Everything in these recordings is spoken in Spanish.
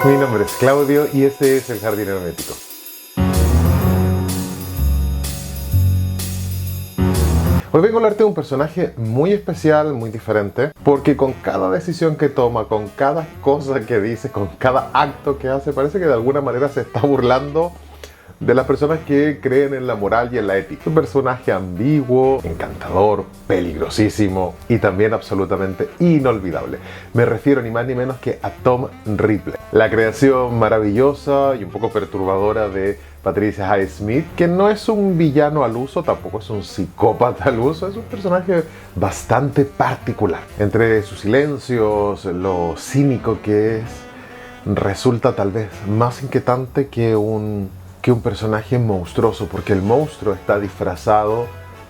Mi nombre es Claudio y este es El Jardín Hermético. Hoy vengo a hablarte de un personaje muy especial, muy diferente, porque con cada decisión que toma, con cada cosa que dice, con cada acto que hace, parece que de alguna manera se está burlando de las personas que creen en la moral y en la ética. Un personaje ambiguo, encantador, peligrosísimo y también absolutamente inolvidable. Me refiero ni más ni menos que a Tom Ripley. La creación maravillosa y un poco perturbadora de Patricia Highsmith, que no es un villano al uso, tampoco es un psicópata al uso, es un personaje bastante particular. Entre sus silencios, lo cínico que es, resulta tal vez más inquietante que un personaje monstruoso, porque el monstruo está disfrazado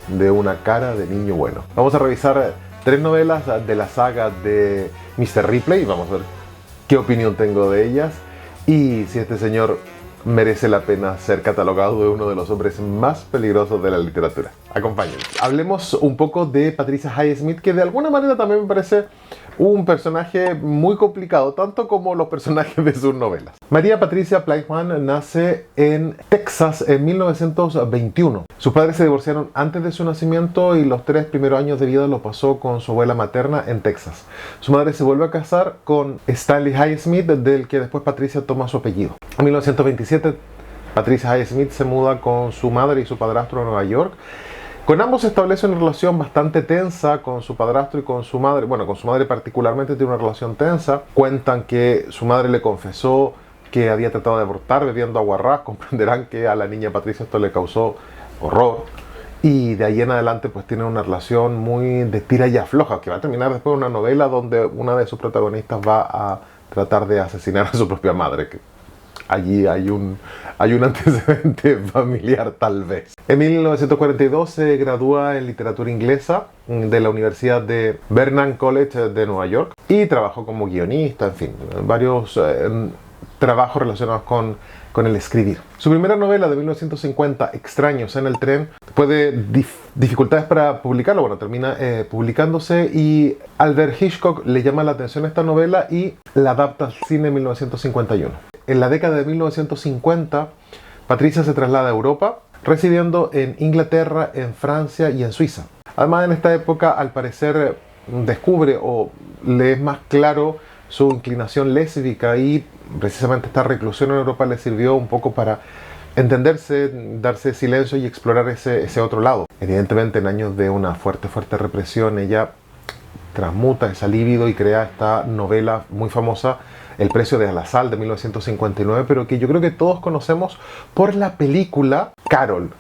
de una cara de niño bueno. Vamos a revisar 3 novelas de la saga de Mr. Ripley y vamos a ver qué opinión tengo de ellas y si este señor merece la pena ser catalogado de uno de los hombres más peligrosos de la literatura. Acompáñenme. Hablemos un poco de Patricia Highsmith, que de alguna manera también me parece un personaje muy complicado, tanto como los personajes de sus novelas. María Patricia Playman nace en Texas en 1921. Sus padres se divorciaron antes de su nacimiento y los 3 primeros años de vida los pasó con su abuela materna en Texas. Su madre se vuelve a casar con Stanley Highsmith, del que después Patricia toma su apellido. En 1927, Patricia Highsmith se muda con su madre y su padrastro a Nueva York. Con ambos establece una relación bastante tensa, con su padrastro y con su madre. Bueno, con su madre particularmente tiene una relación tensa. Cuentan que su madre le confesó que había tratado de abortar bebiendo aguarrás. Comprenderán que a la niña Patricia esto le causó horror. Y de ahí en adelante pues tiene una relación muy de tira y afloja, que va a terminar después en una novela donde una de sus protagonistas va a tratar de asesinar a su propia madre. Que allí hay un antecedente familiar tal vez. En 1942 se gradúa en literatura inglesa de la Universidad de Brennan College de Nueva York y trabajó como guionista, en fin, varios trabajos relacionados con el escribir. Su primera novela de 1950, Extraños en el tren, después de dificultades para publicarlo, bueno, termina publicándose y Alfred Hitchcock le llama la atención a esta novela y la adapta al cine en 1951. En la década de 1950, Patricia se traslada a Europa, residiendo en Inglaterra, en Francia y en Suiza. Además, en esta época, al parecer, descubre o le es más claro su inclinación lésbica y precisamente esta reclusión en Europa le sirvió un poco para entenderse, darse silencio y explorar ese otro lado. Evidentemente, en años de una fuerte represión, ella transmuta esa libido y crea esta novela muy famosa, El precio de la sal, de 1959, pero que yo creo que todos conocemos por la película Carol.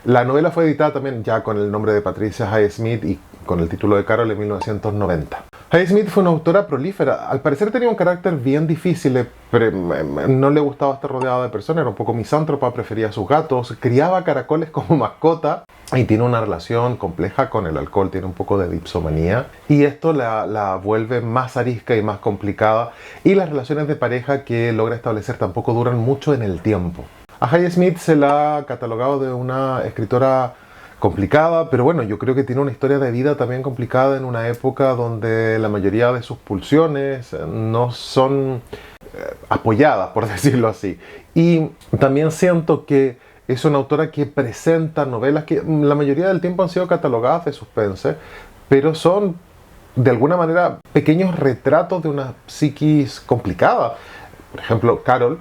La novela fue editada también ya con el nombre de Patricia Highsmith y con el título de Carol en 1990. Highsmith fue una autora prolífera. Al parecer tenía un carácter bien difícil, no le gustaba estar rodeada de personas, era un poco misántropa, prefería a sus gatos, criaba caracoles como mascota y tiene una relación compleja con el alcohol, tiene un poco de dipsomanía y esto la vuelve más arisca y más complicada y las relaciones de pareja que logra establecer tampoco duran mucho en el tiempo. A Highsmith se la ha catalogado de una escritora complicada, pero bueno, yo creo que tiene una historia de vida también complicada en una época donde la mayoría de sus pulsiones no son apoyadas, por decirlo así. Y también siento que es una autora que presenta novelas que la mayoría del tiempo han sido catalogadas de suspense, pero son de alguna manera pequeños retratos de una psiquis complicada. Por ejemplo, Carol,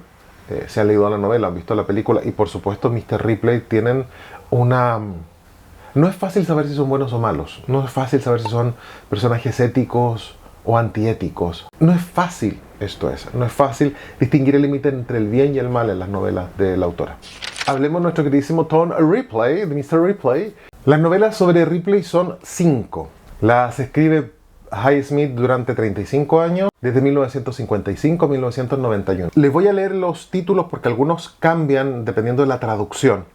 se ha leído la novela, han visto la película y por supuesto Mr. Ripley tienen una... No es fácil saber si son buenos o malos. No es fácil saber si son personajes éticos o antiéticos. No es fácil no es fácil distinguir el límite entre el bien y el mal en las novelas de la autora. Hablemos de nuestro queridísimo Tom Ripley, de Mr. Ripley. Las novelas sobre Ripley son 5. Las escribe Highsmith durante 35 años, desde 1955 a 1991. Les voy a leer los títulos porque algunos cambian dependiendo de la traducción.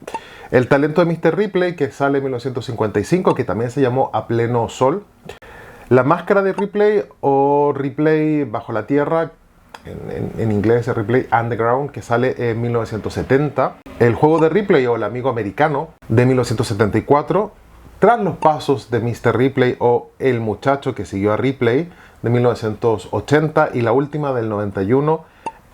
El talento de Mr. Ripley, que sale en 1955, que también se llamó A pleno sol. La máscara de Ripley o Ripley bajo la tierra, en inglés Ripley Underground, que sale en 1970. El juego de Ripley o El amigo americano, de 1974. Tras los pasos de Mr. Ripley o El muchacho que siguió a Ripley, de 1980. Y la última, del 91,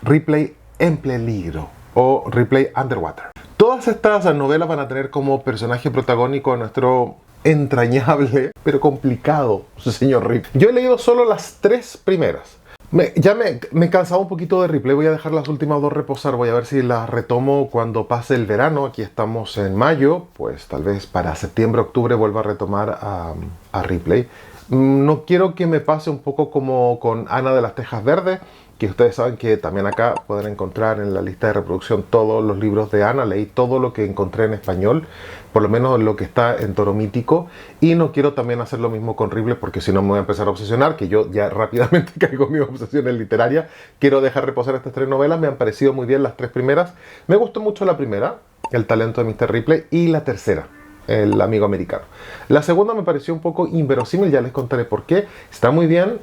Ripley en peligro o Ripley Underwater. Todas estas novelas van a tener como personaje protagónico a nuestro entrañable pero complicado señor Ripley. Yo he leído solo las 3 primeras. Me he cansado un poquito de Ripley, voy a dejar las últimas 2 reposar, voy a ver si las retomo cuando pase el verano. Aquí estamos en mayo, pues tal vez para septiembre, octubre vuelva a retomar a Ripley. No quiero que me pase un poco como con Ana de las Tejas Verdes, que ustedes saben que también acá pueden encontrar en la lista de reproducción todos los libros de Ana. Leí todo lo que encontré en español, por lo menos lo que está en Toro Mítico, y no quiero también hacer lo mismo con Ripley porque si no me voy a empezar a obsesionar, que yo ya rápidamente caigo en mis obsesiones literarias. Quiero dejar reposar estas 3 novelas, me han parecido muy bien las 3 primeras. Me gustó mucho la primera, El talento de Mr. Ripley, y la tercera, El amigo americano. La segunda me pareció un poco inverosímil, ya les contaré por qué. Está muy bien,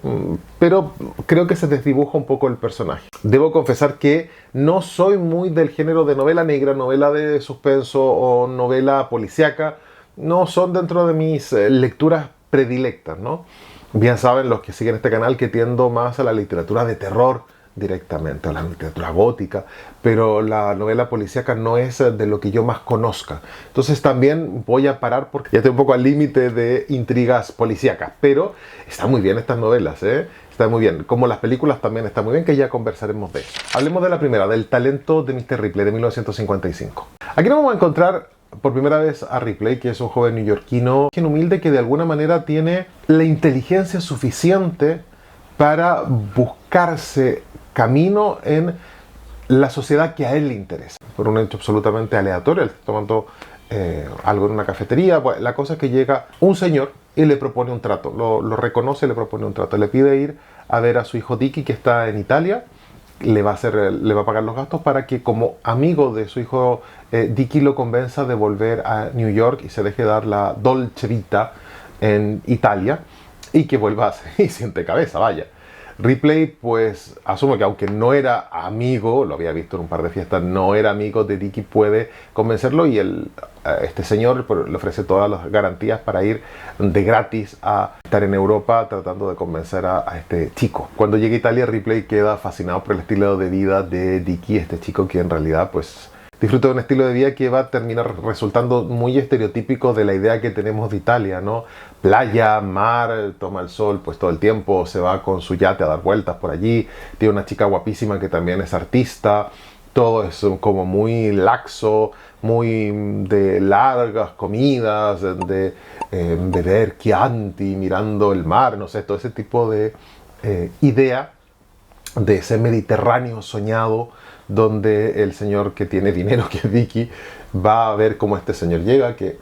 pero creo que se desdibuja un poco el personaje. Debo confesar que no soy muy del género de novela negra, novela de suspenso o novela policíaca. No son dentro de mis lecturas predilectas, ¿no? Bien saben los que siguen este canal que tiendo más a la literatura de terror directamente, a la literatura gótica, pero la novela policíaca no es de lo que yo más conozca. Entonces también voy a parar porque ya estoy un poco al límite de intrigas policíacas, pero están muy bien estas novelas, ¿eh? Están muy bien, como las películas también están muy bien, que ya conversaremos de eso. Hablemos de la primera, del talento de Mr. Ripley, de 1955. Aquí nos vamos a encontrar por primera vez a Ripley, que es un joven neoyorquino, humilde, que de alguna manera tiene la inteligencia suficiente para buscarse camino en la sociedad que a él le interesa. Por un hecho absolutamente aleatorio, él está tomando algo en una cafetería. Bueno, la cosa es que llega un señor y le propone un trato, lo reconoce y le propone un trato. Le pide ir a ver a su hijo Dicky, que está en Italia. Le va a pagar los gastos para que, como amigo de su hijo, Dicky lo convenza de volver a New York y se deje dar la dolce vita en Italia y que vuelva a ser, y siente cabeza, vaya. Ripley pues asume que aunque no era amigo, lo había visto en un par de fiestas, no era amigo de Dicky, puede convencerlo y este señor le ofrece todas las garantías para ir de gratis a estar en Europa tratando de convencer a este chico. Cuando llega a Italia, Ripley queda fascinado por el estilo de vida de Dicky, este chico que en realidad pues disfruta de un estilo de vida que va a terminar resultando muy estereotípico de la idea que tenemos de Italia, ¿no? Playa, mar, toma el sol pues todo el tiempo, se va con su yate a dar vueltas por allí, tiene una chica guapísima que también es artista, todo es como muy laxo, muy de largas comidas, de beber Chianti, mirando el mar, no sé, todo ese tipo de idea de ese Mediterráneo soñado, donde el señor que tiene dinero, que es Dicky, va a ver cómo este señor llega, que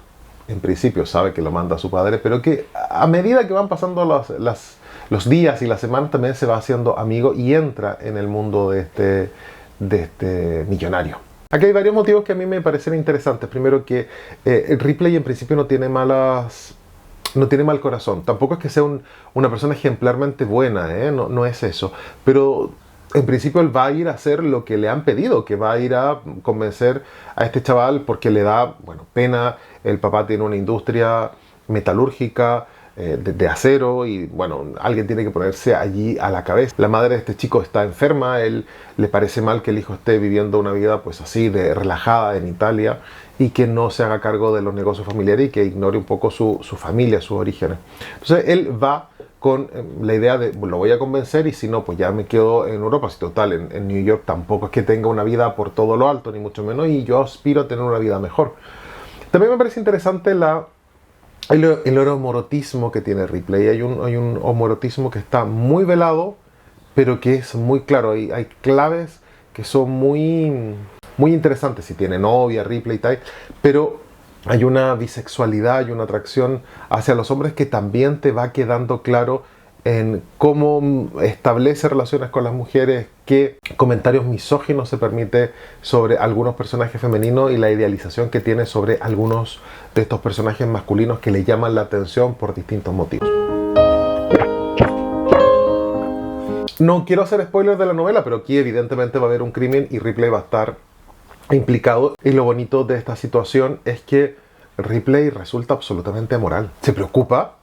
en principio sabe que lo manda a su padre, pero que a medida que van pasando los días y las semanas también se va haciendo amigo y entra en el mundo de este millonario. Aquí hay varios motivos que a mí me parecen interesantes. Primero, que Ripley en principio no tiene mal corazón. Tampoco es que sea una persona ejemplarmente buena, no es eso. Pero en principio él va a ir a hacer lo que le han pedido, que va a ir a convencer a este chaval porque le da, bueno, pena. El papá tiene una industria metalúrgica de acero y, bueno, alguien tiene que ponerse allí a la cabeza. La madre de este chico está enferma, él le parece mal que el hijo esté viviendo una vida pues así de relajada en Italia y que no se haga cargo de los negocios familiares y que ignore un poco su familia, sus orígenes. Entonces él va con la idea de, lo voy a convencer y si no, pues ya me quedo en Europa. Si total, en New York tampoco es que tenga una vida por todo lo alto, ni mucho menos, y yo aspiro a tener una vida mejor. También me parece interesante el homoerotismo que tiene Ripley. Hay un homoerotismo que está muy velado, pero que es muy claro. Hay claves que son muy interesantes. Si tiene novia, Ripley y tal, pero hay una bisexualidad, hay una atracción hacia los hombres que también te va quedando claro en cómo establece relaciones con las mujeres, qué comentarios misóginos se permite sobre algunos personajes femeninos y la idealización que tiene sobre algunos de estos personajes masculinos que le llaman la atención por distintos motivos. No quiero hacer spoilers de la novela, pero aquí evidentemente va a haber un crimen y Ripley va a estar implicado. Y lo bonito de esta situación es que Ripley resulta absolutamente amoral. Se preocupa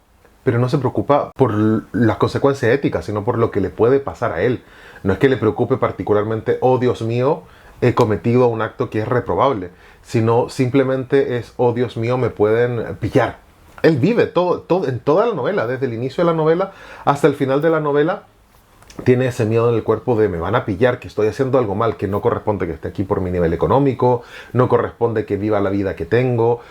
pero no se preocupa por las consecuencias éticas, sino por lo que le puede pasar a él. No es que le preocupe particularmente, oh Dios mío, he cometido un acto que es reprobable, sino simplemente es, oh Dios mío, me pueden pillar. Él vive en toda la novela, desde el inicio de la novela hasta el final de la novela, tiene ese miedo en el cuerpo de me van a pillar, que estoy haciendo algo mal, que no corresponde que esté aquí por mi nivel económico, no corresponde que viva la vida que tengo,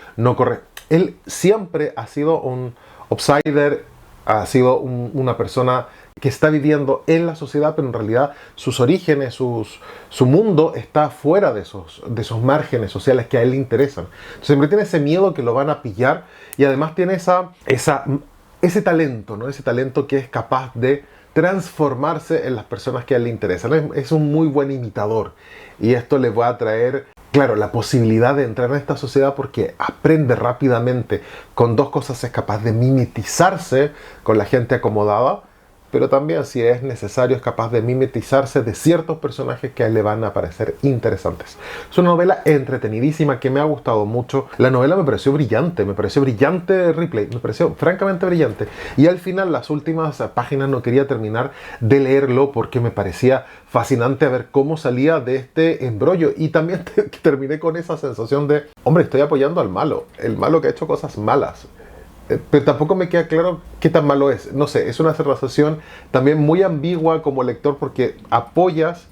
Él siempre ha sido un outsider, ha sido una persona que está viviendo en la sociedad, pero en realidad sus orígenes, su mundo está fuera de esos márgenes sociales que a él le interesan. Entonces, siempre tiene ese miedo que lo van a pillar y además tiene ese talento, ¿no? Ese talento que es capaz de transformarse en las personas que a él le interesan. Es un muy buen imitador y esto le va a traer, claro, la posibilidad de entrar en esta sociedad porque aprende rápidamente. Con dos cosas es capaz de mimetizarse con la gente acomodada, pero también, si es necesario, es capaz de mimetizarse de ciertos personajes que a él le van a parecer interesantes. Es una novela entretenidísima que me ha gustado mucho. La novela me pareció brillante Ripley, me pareció francamente brillante. Y al final, las últimas páginas, no quería terminar de leerlo porque me parecía fascinante a ver cómo salía de este embrollo. Y también terminé con esa sensación de, hombre, estoy apoyando al malo, el malo que ha hecho cosas malas. Pero tampoco me queda claro qué tan malo es. No sé, es una sensación también muy ambigua como lector porque apoyas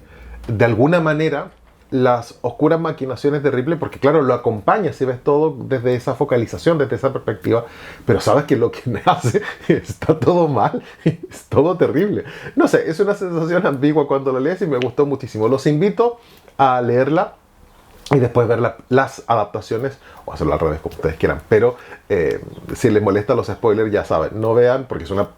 de alguna manera las oscuras maquinaciones de Ripley porque claro, lo acompañas y ves todo desde esa focalización, desde esa perspectiva, pero sabes que lo que me hace está todo mal, es todo terrible. No sé, es una sensación ambigua cuando lo lees y me gustó muchísimo. Los invito a leerla y después ver las adaptaciones o hacerlo al revés como ustedes quieran, pero si les molestan los spoilers ya saben, no vean porque es una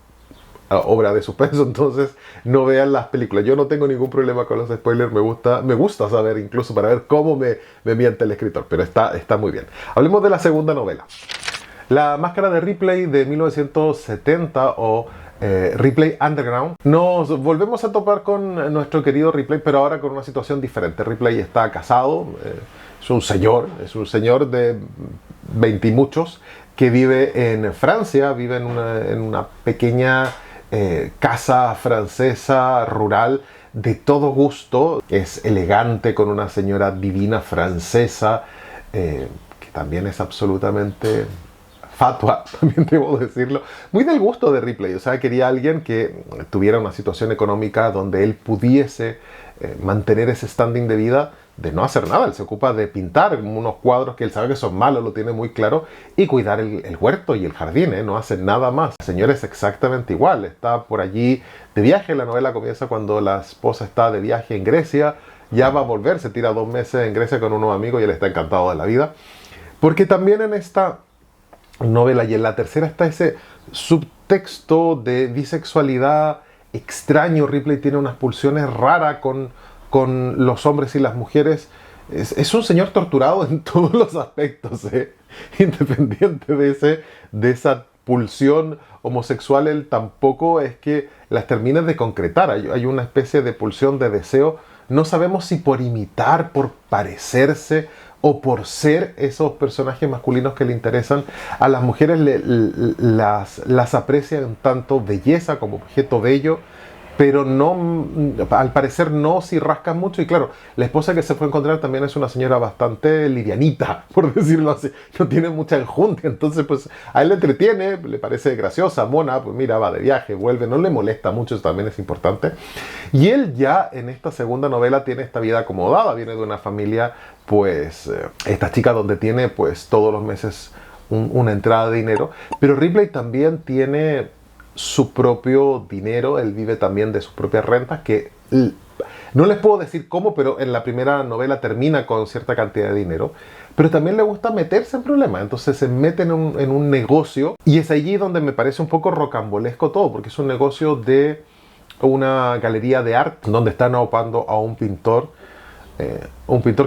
obra de suspenso, entonces no vean las películas. Yo no tengo ningún problema con los spoilers, me gusta saber incluso para ver cómo me miente el escritor, pero está muy bien. Hablemos de la segunda novela, La Máscara de Ripley, de 1970 o Ripley Underground. Nos volvemos a topar con nuestro querido Ripley, pero ahora con una situación diferente. Ripley está casado, es un señor de 20 y muchos que vive en Francia, vive en una pequeña casa francesa rural de todo gusto. Es elegante con una señora divina francesa que también es absolutamente fatua, también debo decirlo, muy del gusto de Ripley. O sea, quería alguien que tuviera una situación económica donde él pudiese mantener ese standing de vida de no hacer nada. Él se ocupa de pintar unos cuadros que él sabe que son malos, lo tiene muy claro, y cuidar el huerto y el jardín, no hace nada más. El señor es exactamente igual, está por allí de viaje. La novela comienza cuando la esposa está de viaje en Grecia, ya va a volver, se tira 2 meses en Grecia con unos amigos y él está encantado de la vida. Porque también en esta novela y en la tercera está ese subtexto de bisexualidad extraño. Ripley tiene unas pulsiones raras con los hombres y las mujeres. Es un señor torturado en todos los aspectos, independiente de esa pulsión homosexual. Él tampoco es que las termine de concretar. Hay una especie de pulsión de deseo, no sabemos si por imitar, por parecerse o por ser esos personajes masculinos que le interesan. A las mujeres las aprecian tanto belleza como objeto bello, pero no, al parecer no si rascan mucho. Y claro, la esposa que se fue a encontrar también es una señora bastante livianita, por decirlo así, no tiene mucha enjundia. Entonces pues a él le entretiene, le parece graciosa, mona, pues mira, va de viaje, vuelve, no le molesta mucho, eso también es importante. Y él ya en esta segunda novela tiene esta vida acomodada, viene de una familia, pues esta chica donde tiene pues todos los meses una entrada de dinero, pero Ripley también tiene su propio dinero. Él vive también de sus propias rentas, que no les puedo decir cómo, pero en la primera novela termina con cierta cantidad de dinero, pero también le gusta meterse en problemas, entonces se mete en un negocio, y es allí donde me parece un poco rocambolesco todo, porque es un negocio de una galería de arte, donde están ocupando a un pintor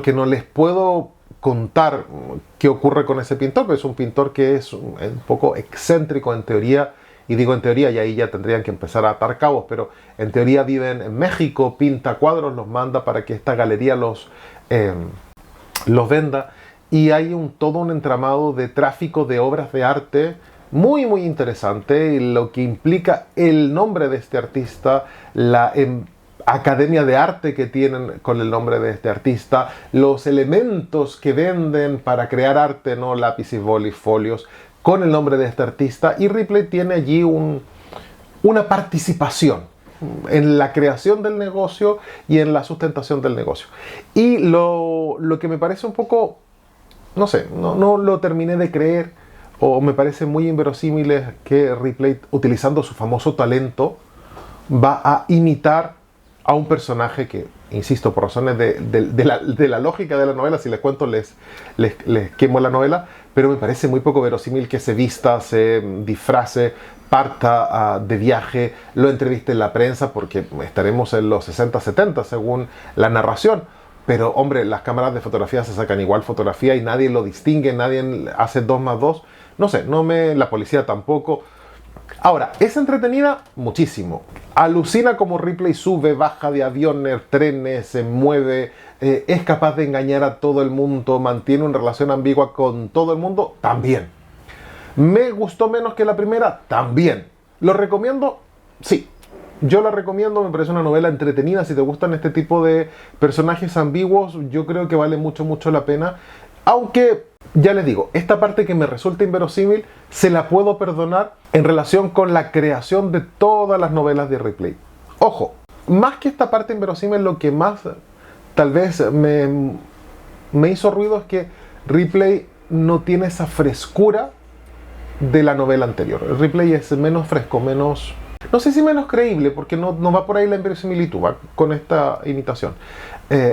que no les puedo contar qué ocurre con ese pintor, pero es un pintor que es un poco excéntrico en teoría. Y digo en teoría, y ahí ya tendrían que empezar a atar cabos, pero en teoría vive en México, pinta cuadros, los manda para que esta galería los venda. Y hay todo un entramado de tráfico de obras de arte muy interesante, y lo que implica el nombre de este artista, la academia de arte que tienen con el nombre de este artista, los elementos que venden para crear arte, ¿no? Lápices, bolis, folios, con el nombre de este artista, y Ripley tiene allí una participación en la creación del negocio y en la sustentación del negocio. Y lo que me parece un poco, no sé, no lo terminé de creer, o me parece muy inverosímil, es que Ripley, utilizando su famoso talento, va a imitar a un personaje que, insisto, por razones de la lógica de la novela, si les cuento les quemo la novela, pero me parece muy poco verosímil que se vista, se disfrace, parta de viaje, lo entreviste en la prensa, porque estaremos en los 60, 70 según la narración. Pero hombre, las cámaras de fotografía se sacan igual fotografía y nadie lo distingue, nadie hace 2 más 2. No sé, la policía tampoco. Ahora, ¿es entretenida? Muchísimo. Alucina como Ripley sube, baja de aviones, trenes, se mueve, es capaz de engañar a todo el mundo, mantiene una relación ambigua con todo el mundo, también. ¿Me gustó menos que la primera? También. ¿Lo recomiendo? Sí. Yo la recomiendo, me parece una novela entretenida. Si te gustan este tipo de personajes ambiguos, yo creo que vale mucho la pena. Aunque, ya les digo, esta parte que me resulta inverosímil, se la puedo perdonar en relación con la creación de todas las novelas de Ripley. Ojo, más que esta parte inverosímil, lo que más tal vez me hizo ruido es que Ripley no tiene esa frescura de la novela anterior. Ripley es menos fresco, menos... No sé si menos creíble, porque no va por ahí la inverosimilitud, va con esta imitación.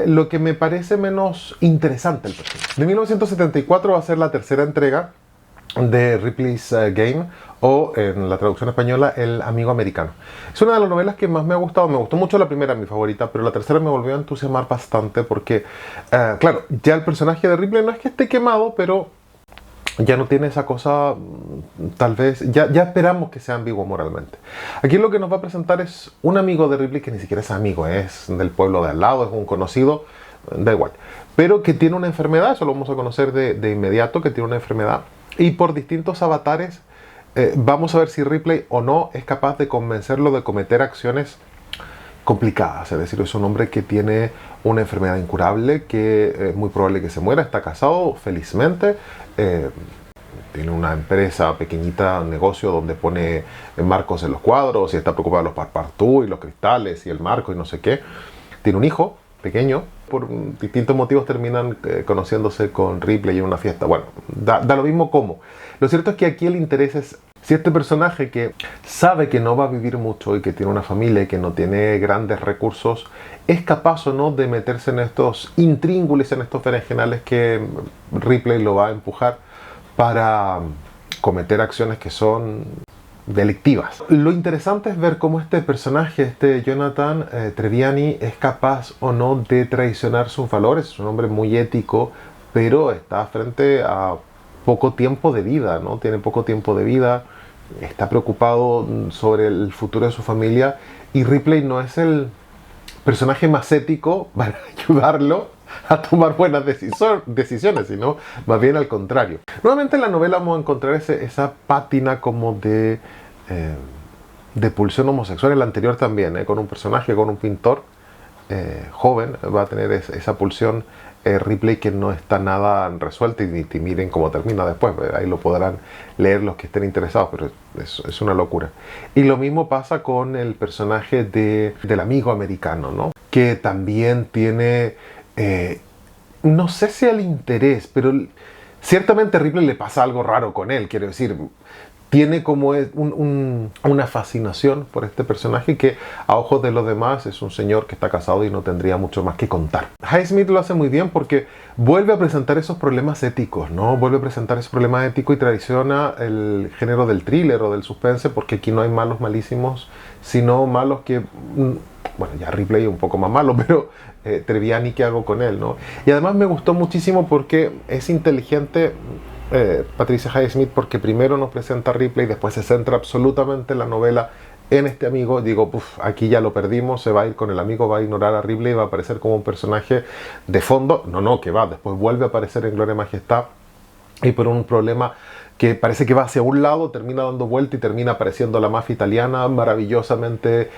Lo que me parece menos interesante el personaje. De 1974 va a ser la tercera entrega de Ripley's Game, o en la traducción española, El amigo americano. Es una de las novelas que más me ha gustado. Me gustó mucho la primera, mi favorita, pero la tercera me volvió a entusiasmar bastante porque, claro, ya el personaje de Ripley no es que esté quemado, pero ya no tiene esa cosa, tal vez, ya esperamos que sea ambiguo moralmente. Aquí lo que nos va a presentar es un amigo de Ripley que ni siquiera es amigo, es del pueblo de al lado, es un conocido, da igual, pero que tiene una enfermedad, eso lo vamos a conocer de inmediato, que tiene una enfermedad, y por distintos avatares vamos a ver si Ripley o no es capaz de convencerlo de cometer acciones complicadas. Es decir, es un hombre que tiene una enfermedad incurable, que es muy probable que se muera, está casado felizmente, tiene una empresa pequeñita, un negocio donde pone marcos en los cuadros y está preocupado de los passepartout y los cristales y el marco y no sé qué. Tiene un hijo pequeño, por distintos motivos terminan conociéndose con Ripley en una fiesta. Bueno, da lo mismo cómo. Lo cierto es que aquí el interés es si este personaje, que sabe que no va a vivir mucho y que tiene una familia y que no tiene grandes recursos, es capaz o no de meterse en estos intríngulis, en estos berenjenales que Ripley lo va a empujar para cometer acciones que son delictivas. Lo interesante es ver cómo este personaje, este Jonathan Treviani, es capaz o no de traicionar sus valores. Es un hombre muy ético, pero está frente a poco tiempo de vida, ¿no? Tiene poco tiempo de vida, está preocupado sobre el futuro de su familia, y Ripley no es el personaje más ético para ayudarlo a tomar buenas decisiones, sino más bien al contrario. Nuevamente en la novela vamos a encontrar esa pátina como de pulsión homosexual. En la anterior también, con un personaje, con un pintor joven, va a tener esa pulsión Ripley, que no está nada resuelta, y miren cómo termina después. Ahí lo podrán leer los que estén interesados, pero es una locura. Y lo mismo pasa con el personaje del amigo americano, ¿no? Que también tiene, no sé si el interés, pero ciertamente a Ripley le pasa algo raro con él, quiero decir. Tiene como una fascinación por este personaje que a ojos de los demás es un señor que está casado y no tendría mucho más que contar. Highsmith lo hace muy bien porque vuelve a presentar esos problemas éticos, ¿no? Vuelve a presentar esos problemas éticos y traiciona el género del thriller o del suspense, porque aquí no hay malos malísimos, sino malos que... Bueno, ya Ripley es un poco más malo, pero Treviani, ¿qué hago con él, no? Y además me gustó muchísimo porque es inteligente... Patricia Highsmith, porque primero nos presenta a Ripley, después se centra absolutamente la novela en este amigo. Digo, aquí ya lo perdimos, se va a ir con el amigo, va a ignorar a Ripley, va a aparecer como un personaje de fondo. No, que va, después vuelve a aparecer en Gloria y Majestad, y por un problema que parece que va hacia un lado, termina dando vuelta y termina apareciendo la mafia italiana, maravillosamente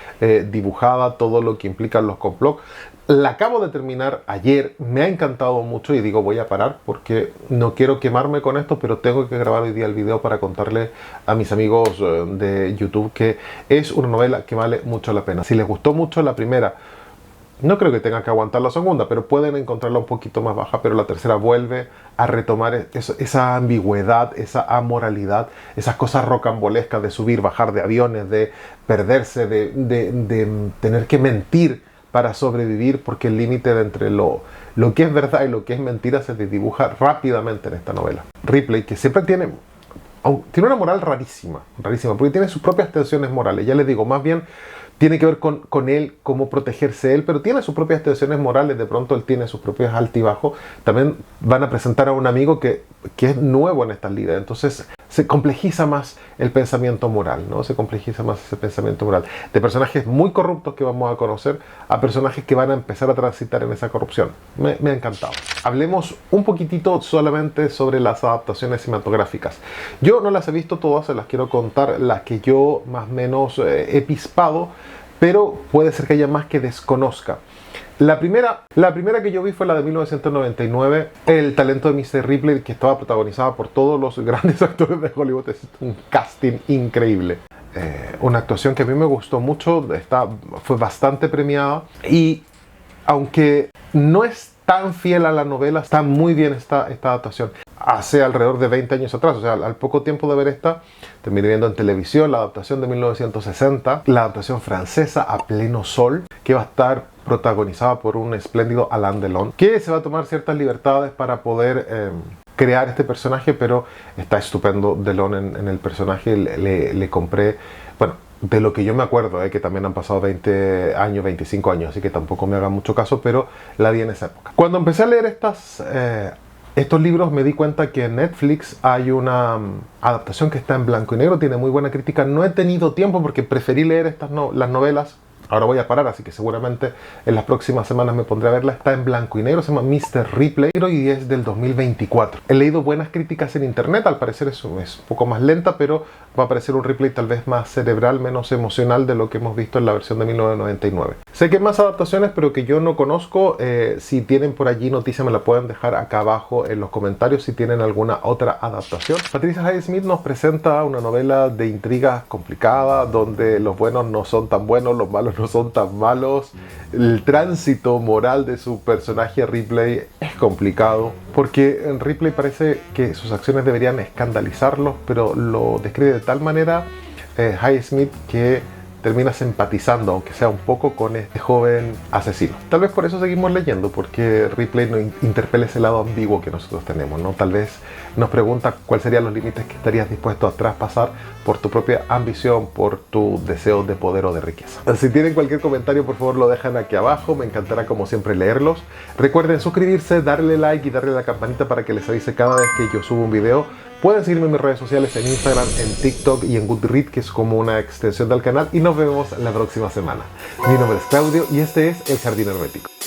dibujada, todo lo que implican los complots. La acabo de terminar ayer, me ha encantado mucho y digo voy a parar porque no quiero quemarme con esto, pero tengo que grabar hoy día el video para contarle a mis amigos de YouTube que es una novela que vale mucho la pena. Si les gustó mucho la primera, no creo que tengan que aguantar la segunda, pero pueden encontrarla un poquito más baja, pero la tercera vuelve a retomar esa ambigüedad, esa amoralidad, esas cosas rocambolescas de subir, bajar de aviones, de perderse, de tener que mentir para sobrevivir, porque el límite entre lo que es verdad y lo que es mentira se dibuja rápidamente en esta novela. Ripley, que siempre tiene una moral rarísima, porque tiene sus propias tensiones morales. Ya les digo, más bien tiene que ver con él, cómo protegerse él, pero tiene sus propias tensiones morales, de pronto él tiene sus propios altibajos. También van a presentar a un amigo que es nuevo en estas ligas, entonces se complejiza más el pensamiento moral, ¿no? Se complejiza más ese pensamiento moral. De personajes muy corruptos que vamos a conocer a personajes que van a empezar a transitar en esa corrupción. Me ha encantado. Hablemos un poquitito solamente sobre las adaptaciones cinematográficas. Yo no las he visto todas, se las quiero contar, las que yo más o menos he pispado, pero puede ser que haya más que desconozca. La primera que yo vi fue la de 1999, El talento de Mr. Ripley, que estaba protagonizada por todos los grandes actores de Hollywood. Es un casting increíble. Una actuación que a mí me gustó mucho, fue bastante premiada y aunque no es tan fiel a la novela, está muy bien esta adaptación. Hace alrededor de 20 años atrás, o sea, al poco tiempo de ver esta, terminé viendo en televisión la adaptación de 1960, la adaptación francesa A pleno sol, que va a estar protagonizada por un espléndido Alain Delon, que se va a tomar ciertas libertades para poder crear este personaje, pero está estupendo Delon en el personaje. Le compré, bueno, de lo que yo me acuerdo, que también han pasado 20 años, 25 años, así que tampoco me haga mucho caso, pero la vi en esa época. Cuando empecé a leer estos libros me di cuenta que en Netflix hay una adaptación que está en blanco y negro, tiene muy buena crítica. No he tenido tiempo porque preferí leer las novelas. Ahora voy a parar, así que seguramente en las próximas semanas me pondré a verla. Está en blanco y negro, se llama Mr. Ripley y es del 2024. He leído buenas críticas en internet, al parecer es un poco más lenta, pero va a parecer un Ripley tal vez más cerebral, menos emocional de lo que hemos visto en la versión de 1999. Sé que hay más adaptaciones, pero que yo no conozco. Si tienen por allí noticias me la pueden dejar acá abajo en los comentarios si tienen alguna otra adaptación. Patricia Highsmith nos presenta una novela de intrigas complicada, donde los buenos no son tan buenos, los malos no son tan malos. El tránsito moral de su personaje Ripley es complicado, porque Ripley parece que sus acciones deberían escandalizarlos, pero lo describe de tal manera Highsmith que terminas empatizando, aunque sea un poco, con este joven asesino. Tal vez por eso seguimos leyendo, porque Ripley nos interpela ese lado ambiguo que nosotros tenemos, ¿no? Tal vez nos pregunta cuáles serían los límites que estarías dispuesto a traspasar por tu propia ambición, por tu deseo de poder o de riqueza. Si tienen cualquier comentario, por favor lo dejan aquí abajo, me encantará como siempre leerlos. Recuerden suscribirse, darle like y darle a la campanita para que les avise cada vez que yo subo un video. Pueden seguirme en mis redes sociales, en Instagram, en TikTok y en Goodreads, que es como una extensión del canal, y nos vemos la próxima semana. Mi nombre es Claudio y este es El Jardín Hermético.